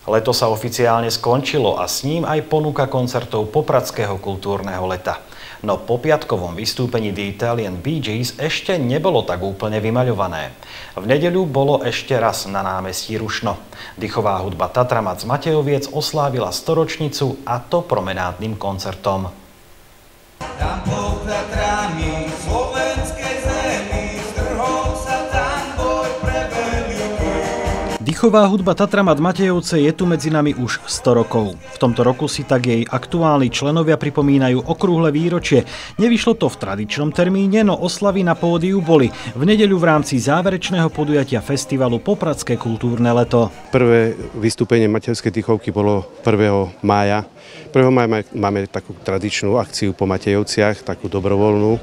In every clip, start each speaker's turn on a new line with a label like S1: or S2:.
S1: Leto sa oficiálne skončilo a s ním aj ponuka koncertov Popradského kultúrneho leta. No po piatkovom vystúpení The Italian Bee Gees ešte nebolo tak úplne vymaľované. V nedeľu bolo ešte raz na námestí rušno. Dýchová hudba Tatramat z Matejoviec oslávila storočnicu, a to promenádnym koncertom.
S2: Tam pod Tatrami, slovenskej zemi, strhol sa tambor preveliký.
S1: Dýchová hudba Tatramat Matejovce je tu medzi nami už 100 rokov. V tomto roku si tak jej aktuálni členovia pripomínajú okrúhle výročie. Nevyšlo to v tradičnom termíne, no oslavy na pódiu boli v nedeľu v rámci záverečného podujatia festivalu Popradské kultúrne leto.
S3: Prvé vystúpenie Matejovskej dýchovky bolo 1. mája. 1. mája máme takú tradičnú akciu po Matejovciach, takú dobrovoľnú.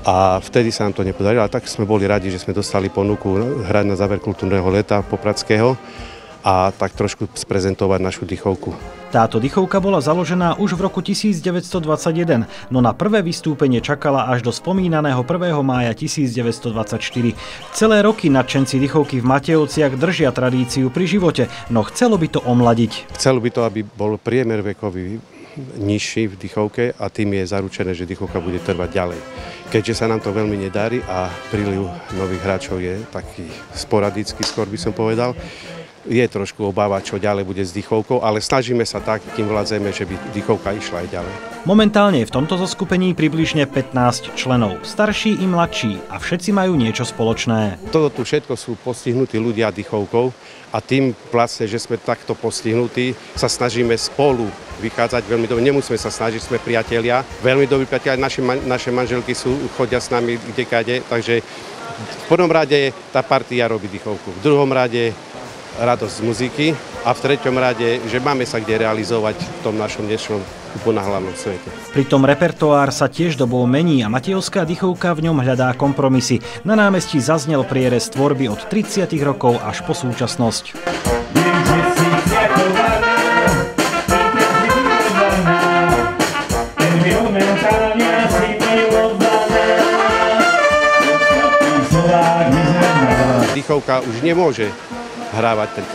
S3: A vtedy sa nám to nepodarilo, ale tak sme boli radi, že sme dostali ponuku hrať na záver kultúrneho leta Popradského a tak trošku sprezentovať našu dýchovku.
S1: Táto dýchovka bola založená už v roku 1921, no na prvé vystúpenie čakala až do spomínaného 1. mája 1924. Celé roky nadšenci dýchovky v Matejovciach držia tradíciu pri živote, no chcelo by to omladiť.
S3: Chcelo by to, aby bol priemer vekový nižší v dýchovke a tým je zaručené, že dýchovka bude trvať ďalej. Keďže sa nám to veľmi nedarí a príliv nových hráčov je taký sporadický, skôr by som povedal, je trošku obáva, čo ďalej bude s dýchovkou, ale snažíme sa tak, kým vládzeme, že by dýchovka išla aj ďalej.
S1: Momentálne je v tomto zoskupení približne 15 členov, starší i mladší, a všetci majú niečo spoločné.
S3: Toto tu všetko sú postihnutí ľudia dýchovkou a tým vlastne, že sme takto postihnutí, sa snažíme spolu vychádzať veľmi dobre. Nemusíme sa snažiť, sme priatelia, veľmi dobrí priatelia, naše manželky chodia s nami kdekade, takže v prvom rade tá partia robí dýchovku, v druhom rade radosť z muziky a v treťom rade, že máme sa kde realizovať v tom našom dnešnom uponáhlanom svete.
S1: Pritom repertoár sa tiež dobou mení a Matejovská dýchovka v ňom hľadá kompromisy. Na námestí zaznel prierez tvorby od 30 rokov až po súčasnosť.
S3: Dýchovka už nemôže hrávať ten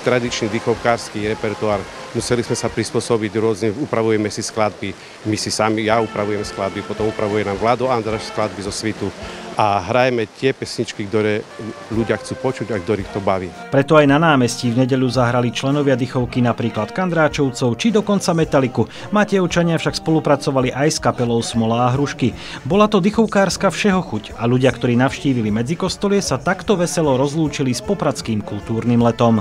S3: tradičný dýchovkársky repertoár. Museli sme sa prispôsobiť rôzne, upravujeme si skladby, my si sami, ja upravujem skladby, potom upravuje nám Vlado Andraš skladby zo Svitu a hrajeme tie pesničky, ktoré ľudia chcú počuť a ktorých to baví.
S1: Preto aj na námestí v nedeľu zahrali členovia dýchovky napríklad Kandráčovcov či dokonca Metaliku. Matejovčania však spolupracovali aj s kapelou Smola a Hrušky. Bola to dýchovkárska všehochuť a ľudia, ktorí navštívili Medzikostolie, sa takto veselo rozlúčili s popradským kultúrnym letom.